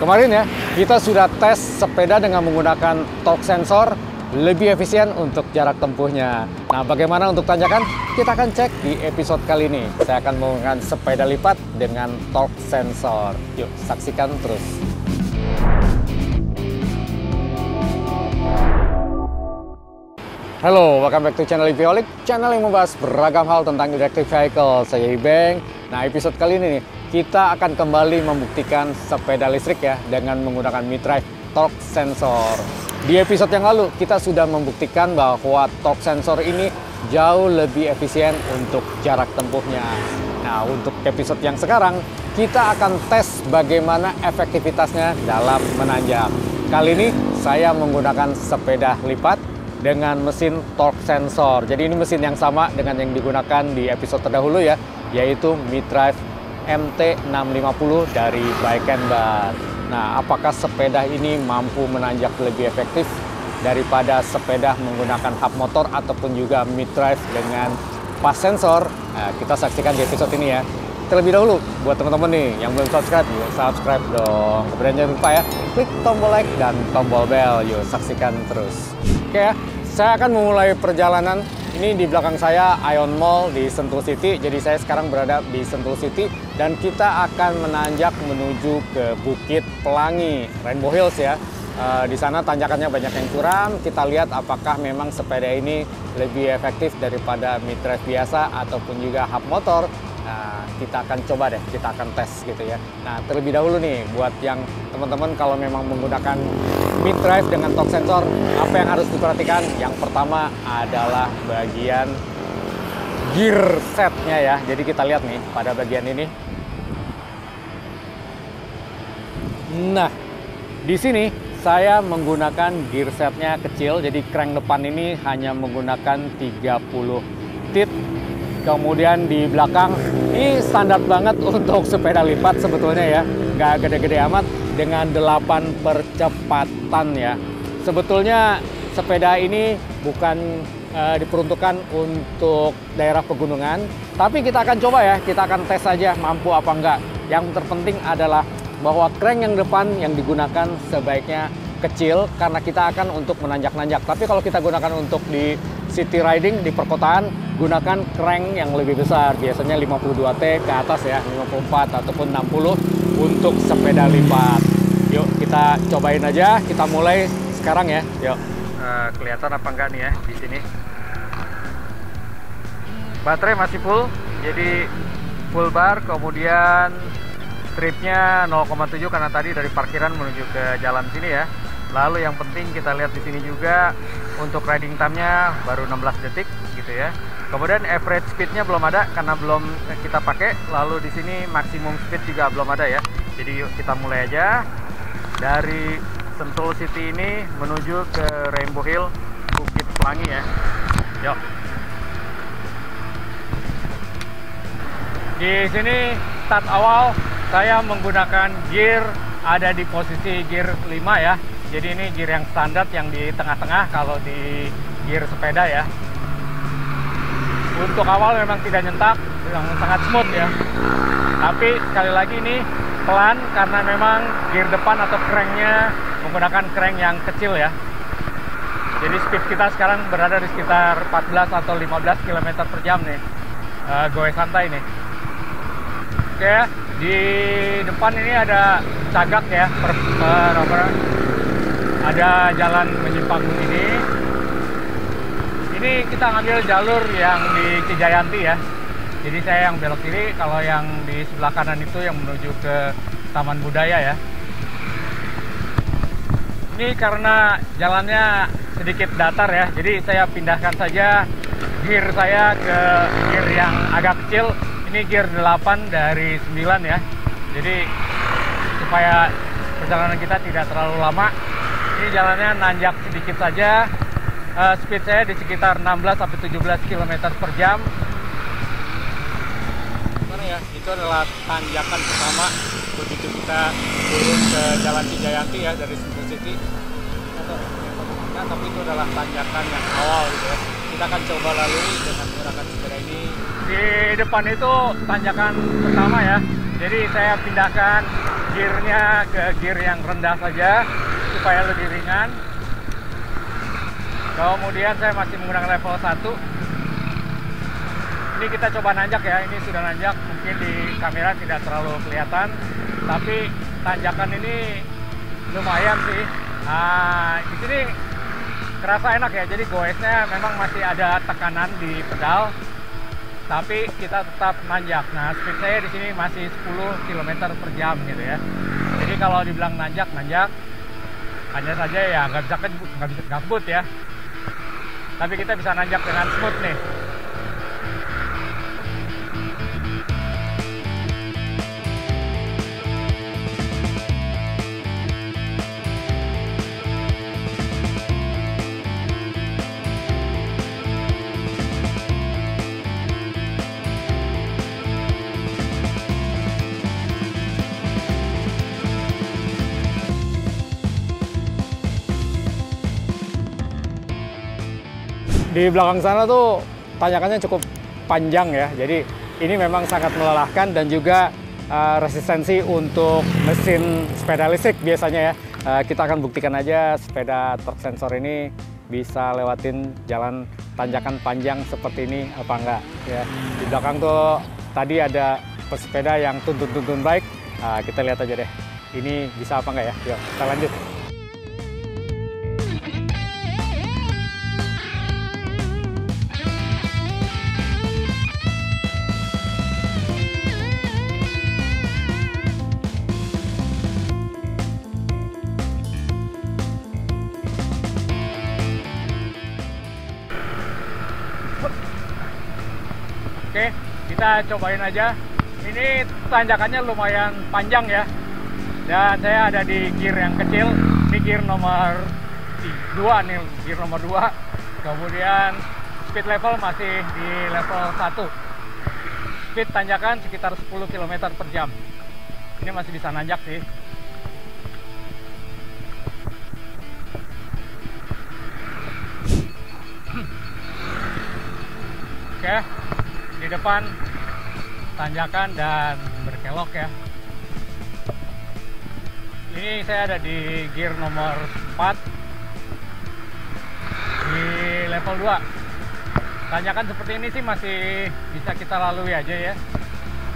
Kemarin ya, kita sudah tes sepeda dengan menggunakan torque sensor lebih efisien untuk jarak tempuhnya. Nah, bagaimana untuk tanjakan? Kita akan cek di episode kali ini. Saya akan menggunakan sepeda lipat dengan torque sensor. Yuk, saksikan terus. Halo, welcome back to channel EVholic, channel yang membahas beragam hal tentang electric vehicle. Saya Ibeng. Nah, episode kali ini nih, kita akan kembali membuktikan sepeda listrik ya dengan menggunakan mid-drive torque sensor. Di episode yang lalu, kita sudah membuktikan bahwa torque sensor ini jauh lebih efisien untuk jarak tempuhnya. Nah, untuk episode yang sekarang, kita akan tes bagaimana efektivitasnya dalam menanjak. Kali ini, saya menggunakan sepeda lipat dengan mesin torque sensor. Jadi ini mesin yang sama dengan yang digunakan di episode terdahulu ya, yaitu mid-drive MT650 dari Bike and Bike. Nah, apakah sepeda ini mampu menanjak lebih efektif daripada sepeda menggunakan hub motor ataupun juga mid-drive dengan pas sensor? Nah, kita saksikan di episode ini ya. Terlebih dahulu, buat teman-teman nih yang belum subscribe, yuk subscribe dong. Kemudian jangan lupa ya, klik tombol like dan tombol bell. Yuk saksikan terus. Oke ya, saya akan memulai perjalanan. Ini di belakang saya Ion Mall di Sentul City. Jadi saya sekarang berada di Sentul City dan kita akan menanjak menuju ke Bukit Pelangi, Rainbow Hills ya. Di sana tanjakannya banyak yang curam. Kita lihat apakah memang sepeda ini lebih efektif daripada mid-drive biasa ataupun juga hub motor. Nah, kita akan coba deh, kita akan tes gitu ya. Nah, terlebih dahulu nih, buat yang teman-teman kalau memang menggunakan mid-drive dengan torque sensor, apa yang harus diperhatikan? Yang pertama adalah bagian gear setnya ya. Jadi kita lihat nih, pada bagian ini. Nah, di sini saya menggunakan gear setnya kecil, jadi crank depan ini hanya menggunakan 30 tit. Kemudian di belakang, ini standar banget untuk sepeda lipat sebetulnya ya. Nggak gede-gede amat dengan 8 percepatan ya. Sebetulnya sepeda ini bukan diperuntukkan untuk daerah pegunungan. Tapi kita akan coba ya, kita akan tes saja mampu apa enggak. Yang terpenting adalah bahwa crank yang depan yang digunakan sebaiknya kecil karena kita akan untuk menanjak-nanjak. Tapi kalau kita gunakan untuk di city riding, di perkotaan, gunakan crank yang lebih besar. Biasanya 52T ke atas ya, 54 ataupun 60 untuk sepeda lipat. Yuk kita cobain aja, kita mulai sekarang ya. Yuk. Kelihatan apa enggak nih ya di sini? Baterai masih full, jadi full bar, kemudian tripnya 0,7 karena tadi dari parkiran menuju ke jalan sini ya. Lalu yang penting kita lihat di sini juga untuk riding time-nya baru 16 detik gitu ya. Kemudian average speed-nya belum ada karena belum kita pakai. Lalu di sini maksimum speed juga belum ada ya. Jadi yuk kita mulai aja dari Sentul City ini menuju ke Rainbow Hill Bukit Pelangi ya. Yuk. Di sini start awal saya menggunakan gear ada di posisi gear 5 ya. Jadi ini gear yang standar yang di tengah-tengah kalau di gear sepeda ya. Untuk awal memang tidak nyentak, yang sangat smooth ya. Tapi sekali lagi ini pelan karena memang gear depan atau cranknya menggunakan crank yang kecil ya. Jadi speed kita sekarang berada di sekitar 14 atau 15 km per jam nih. Goes santai nih. Oke, di depan ini ada cagak ya, ada jalan menyimpang ini. Ini kita ngambil jalur yang di Cijayanti ya. Jadi saya yang belok kiri, kalau yang di sebelah kanan itu yang menuju ke Taman Budaya ya. Ini karena jalannya sedikit datar ya, jadi saya pindahkan saja gear saya ke gear yang agak kecil. Ini gear 8 dari 9 ya. Jadi supaya perjalanan kita tidak terlalu lama. Ini jalannya nanjak sedikit saja. Speed saya di sekitar 16-17 km per jam. Mana ya? Itu adalah tanjakan pertama begitu kita turun ke Jalan Cijayanti ya dari Sentul City. Tapi itu adalah tanjakan yang awal gitu ya. Kita akan coba lalui dengan menggunakan sepeda ini. Di depan itu tanjakan pertama ya. Jadi saya pindahkan gearnya ke gear yang rendah saja supaya lebih ringan. Kemudian saya masih menggunakan level 1. Ini kita coba nanjak ya, ini sudah nanjak, mungkin di kamera tidak terlalu kelihatan, tapi tanjakan ini lumayan sih. Nah, di sini kerasa enak ya, jadi goesnya memang masih ada tekanan di pedal, tapi kita tetap nanjak. Nah, speed saya di sini masih 10 km per jam gitu ya. Jadi kalau dibilang nanjak, hanya saja ya nggak bisa ngebut ya. Tapi kita bisa nanjak dengan smooth nih. Di belakang sana tuh tanjakannya cukup panjang ya, jadi ini memang sangat melelahkan dan juga resistensi untuk mesin sepeda listrik biasanya ya. Kita akan buktikan aja sepeda torque sensor ini bisa lewatin jalan tanjakan panjang seperti ini apa enggak ya. Di belakang tuh tadi ada pesepeda yang tuntun baik. Kita lihat aja deh, ini bisa apa enggak ya. Yuk kita lanjut. Oke, kita cobain aja. Ini tanjakannya lumayan panjang ya. Dan saya ada di gear yang kecil. Ini gear nomor 2 nih, gear nomor 2. Kemudian speed level masih di level 1. Speed tanjakan sekitar 10 km per jam. Ini masih bisa nanjak sih. Oke. Di depan tanjakan dan berkelok ya. Ini saya ada di gear nomor 4 di level 2. Tanjakan seperti ini sih masih bisa kita lalui aja ya.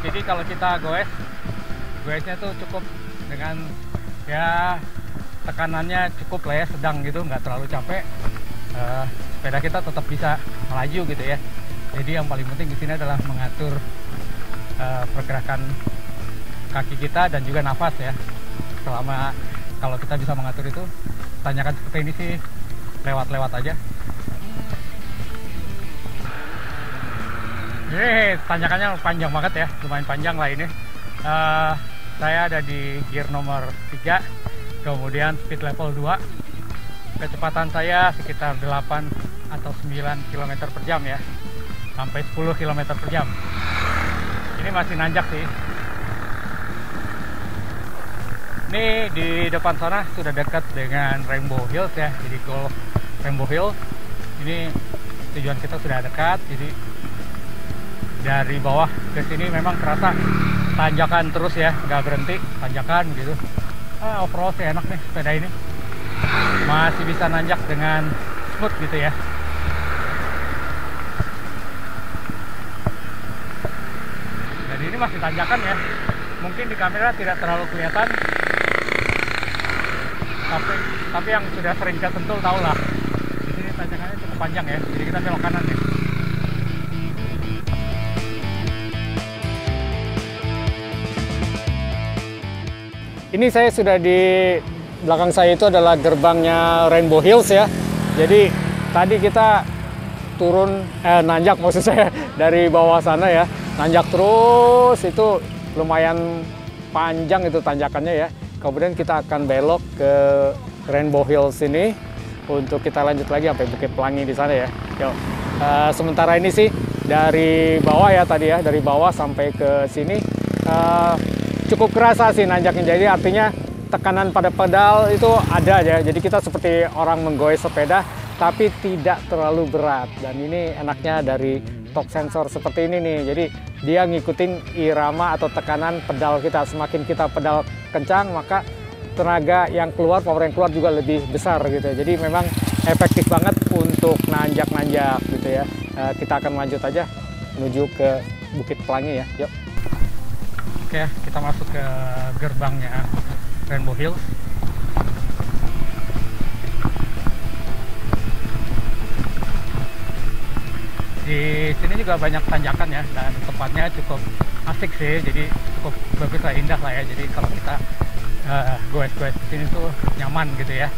Jadi kalau kita goesnya tuh cukup dengan ya tekanannya cukup lah ya, sedang gitu, nggak terlalu capek. Sepeda kita tetap bisa melaju gitu ya. Jadi yang paling penting di sini adalah mengatur pergerakan kaki kita dan juga nafas ya. Selama kalau kita bisa mengatur itu, tanjakan seperti ini sih lewat-lewat aja. Ini tanjakannya panjang banget ya, lumayan panjang lah ini. Saya ada di gear nomor 3, kemudian speed level 2. Kecepatan saya sekitar 8 atau 9 km per jam ya. Sampai 10 km per jam. Ini masih nanjak sih. Ini di depan sana sudah dekat dengan Rainbow Hills ya. Jadi Golf Rainbow Hills. Ini tujuan kita sudah dekat. Jadi dari bawah ke sini memang kerasa tanjakan terus ya, nggak berhenti, tanjakan gitu. Overall sih enak nih sepeda ini. Masih bisa nanjak dengan smooth gitu ya. Ini masih tanjakan ya, mungkin di kamera tidak terlalu kelihatan, tapi yang sudah sering ke Sentul tahu lah. Di sini tanjakannya cukup panjang ya, jadi kita belok kanan nih. Ini saya sudah di belakang saya itu adalah gerbangnya Rainbow Hills ya. Jadi tadi kita turun nanjak maksud saya dari bawah sana ya. Nanjak terus, itu lumayan panjang itu tanjakannya ya. Kemudian kita akan belok ke Rainbow Hills ini untuk kita lanjut lagi sampai Bukit Pelangi di sana ya. Yuk. Sementara ini sih dari bawah ya tadi ya, dari bawah sampai ke sini cukup kerasa sih nanjaknya. Jadi artinya tekanan pada pedal itu ada ya. Jadi kita seperti orang menggoes sepeda tapi tidak terlalu berat. Dan ini enaknya dari torque sensor seperti ini nih. Jadi dia ngikutin irama atau tekanan pedal kita. Semakin kita pedal kencang, maka tenaga yang keluar, power yang keluar juga lebih besar gitu. Jadi memang efektif banget untuk nanjak-nanjak gitu ya. Kita akan lanjut aja menuju ke Bukit Pelangi ya. Yuk. Oke, kita masuk ke gerbangnya Rainbow Hills. Di sini juga banyak tanjakan ya, dan tempatnya cukup asik sih, jadi cukup bagus lah, indah lah ya. Jadi kalau kita goes-goes di sini tuh nyaman gitu ya.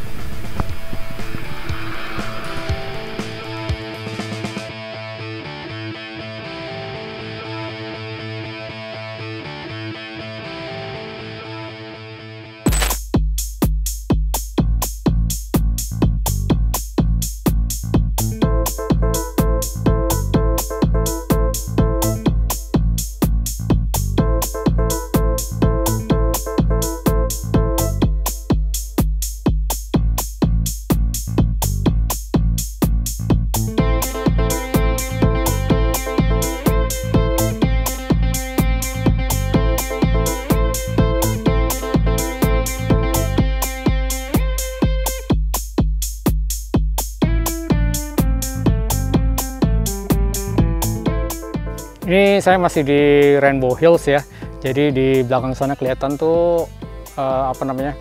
Ini saya masih di Rainbow Hills ya. Jadi di belakang sana kelihatan tuh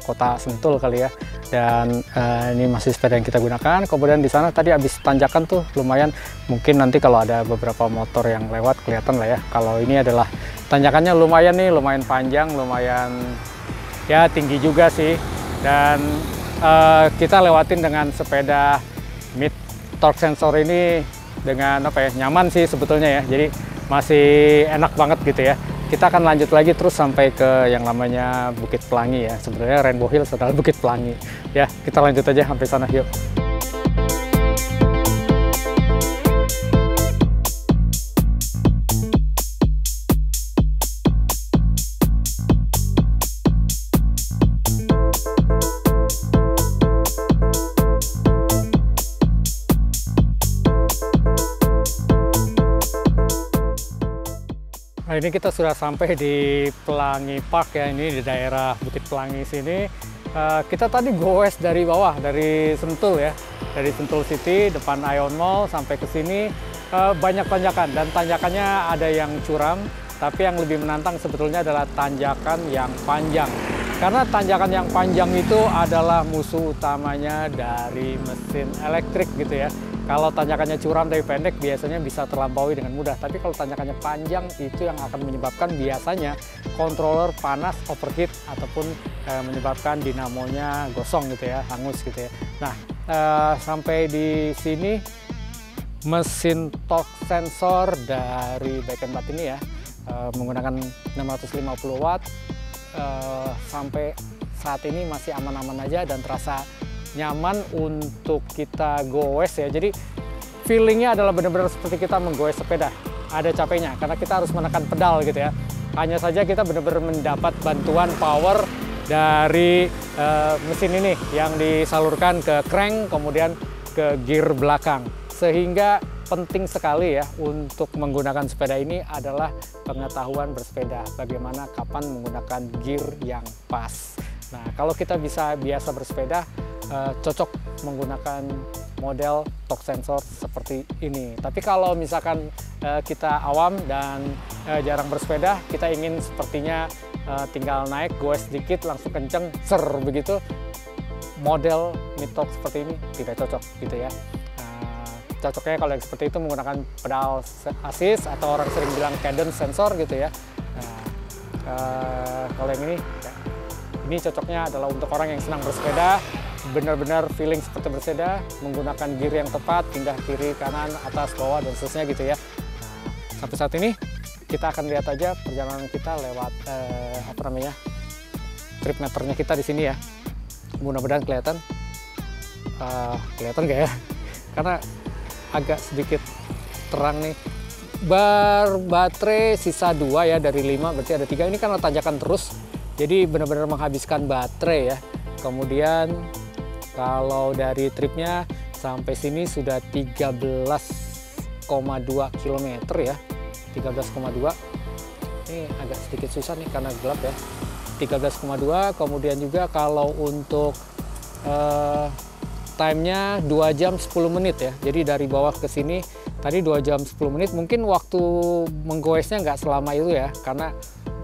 kota Sentul kali ya. Dan ini masih sepeda yang kita gunakan. Kemudian di sana tadi habis tanjakan tuh lumayan. Mungkin nanti kalau ada beberapa motor yang lewat kelihatan lah ya. Kalau ini adalah tanjakannya lumayan nih, lumayan panjang, lumayan ya tinggi juga sih. Dan kita lewatin dengan sepeda mid torque sensor ini dengan nyaman sih sebetulnya ya. Jadi masih enak banget gitu ya. Kita akan lanjut lagi terus sampai ke yang namanya Bukit Pelangi ya. Sebenarnya Rainbow Hills adalah Bukit Pelangi. Ya, kita lanjut aja sampai sana yuk. Nah, ini kita sudah sampai di Pelangi Park ya, ini di daerah Bukit Pelangi sini. Kita tadi goes dari bawah, dari Sentul ya, dari Sentul City, depan Ion Mall sampai ke sini banyak tanjakan, dan tanjakannya ada yang curam, tapi yang lebih menantang sebetulnya adalah tanjakan yang panjang. Karena tanjakan yang panjang itu adalah musuh utamanya dari mesin elektrik gitu ya. Kalau tanjakannya curam tapi pendek biasanya bisa terlampaui dengan mudah. Tapi kalau tanjakannya panjang itu yang akan menyebabkan biasanya controller panas, overheat, ataupun menyebabkan dinamonya gosong gitu ya, hangus gitu ya. Nah, sampai di sini mesin torque sensor dari Beckenbach ini ya, menggunakan 650 watt, sampai saat ini masih aman-aman aja dan terasa nyaman untuk kita goes ya. Jadi feelingnya adalah benar-benar seperti kita menggoes sepeda. Ada capeknya karena kita harus menekan pedal gitu ya. Hanya saja kita benar-benar mendapat bantuan power dari mesin ini yang disalurkan ke crank kemudian ke gear belakang. Sehingga penting sekali ya untuk menggunakan sepeda ini adalah pengetahuan bersepeda. Bagaimana kapan menggunakan gear yang pas. Nah, kalau kita biasa bersepeda, cocok menggunakan model torque sensor seperti ini. Tapi kalau misalkan kita awam dan jarang bersepeda, kita ingin sepertinya tinggal naik, goes sedikit, langsung kenceng, ser begitu, model mid torque seperti ini tidak cocok gitu ya. Cocoknya kalau yang seperti itu menggunakan pedal assist atau orang sering bilang cadence sensor gitu ya. Kalau yang ini cocoknya adalah untuk orang yang senang bersepeda, benar-benar feeling seperti bersepeda, menggunakan gear yang tepat, pindah kiri, kanan, atas, bawah, dan seterusnya gitu ya. Nah, sampai saat ini kita akan lihat aja perjalanan kita lewat trip meternya kita di sini ya. Mudah-mudahan kelihatan. Kelihatan nggak ya? Karena agak sedikit terang nih. Baterai sisa 2 ya, dari 5 berarti ada 3. Ini kan tanjakan terus, jadi benar-benar menghabiskan baterai ya. Kemudian kalau dari tripnya sampai sini sudah 13,2 km ya, 13,2. Ini agak sedikit susah nih karena gelap ya. 13,2. Kemudian juga kalau untuk time-nya 2 jam 10 menit ya. Jadi dari bawah ke sini tadi 2 jam 10 menit. Mungkin waktu menggoesnya nggak selama itu ya, karena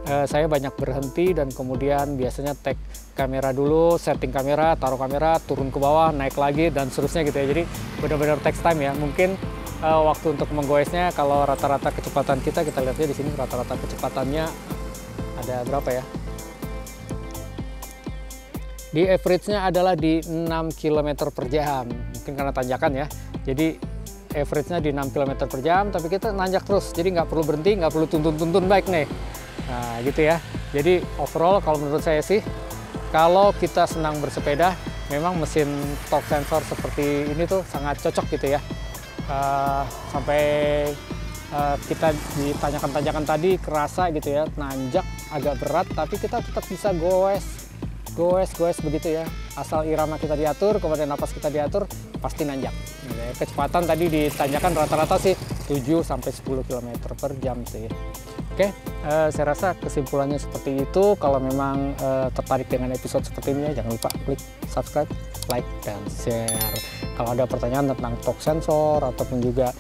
saya banyak berhenti dan kemudian biasanya take kamera dulu, setting kamera, taruh kamera, turun ke bawah, naik lagi dan seterusnya gitu ya. Jadi benar-benar takes time ya. Mungkin waktu untuk menggoesnya kalau rata-rata kecepatan kita lihatnya di sini rata-rata kecepatannya ada berapa ya? Di average-nya adalah di 6 km per jam. Mungkin karena tanjakan ya. Jadi average-nya di 6 km per jam, tapi kita nanjak terus. Jadi nggak perlu berhenti, nggak perlu tuntun bike nih. Nah gitu ya. Jadi overall kalau menurut saya sih, kalau kita senang bersepeda, memang mesin torque sensor seperti ini tuh sangat cocok gitu ya. Sampai kita di tanjakan-tanjakan tadi kerasa gitu ya, nanjak agak berat, tapi kita tetap bisa goes begitu ya. Asal irama kita diatur, kemudian napas kita diatur, pasti nanjak. Kecepatan tadi di tanjakan rata-rata sih 7 sampai 10 km per jam sih. Oke, saya rasa kesimpulannya seperti itu. Kalau memang tertarik dengan episode seperti ini, jangan lupa klik subscribe, like, dan share. Kalau ada pertanyaan tentang torque sensor ataupun juga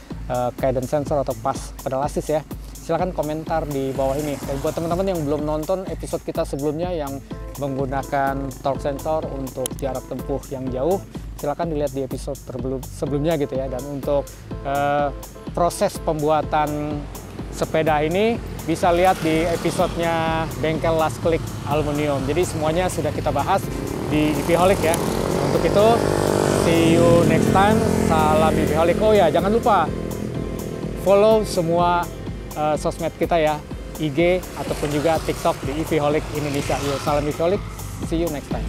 cadence sensor atau pas pedal assist ya, silahkan komentar di bawah ini. Dan buat teman-teman yang belum nonton episode kita sebelumnya yang menggunakan torque sensor untuk jarak tempuh yang jauh, silahkan dilihat di episode sebelumnya gitu ya. Dan untuk proses pembuatan sepeda ini bisa lihat di episodenya Bengkel Last Click Aluminium. Jadi semuanya sudah kita bahas di EVholic ya. Untuk itu, see you next time. Salam EVholic. Oh ya, jangan lupa follow semua sosmed kita ya, IG ataupun juga TikTok di EVholic Indonesia. Yuk, salam EVholic. See you next time.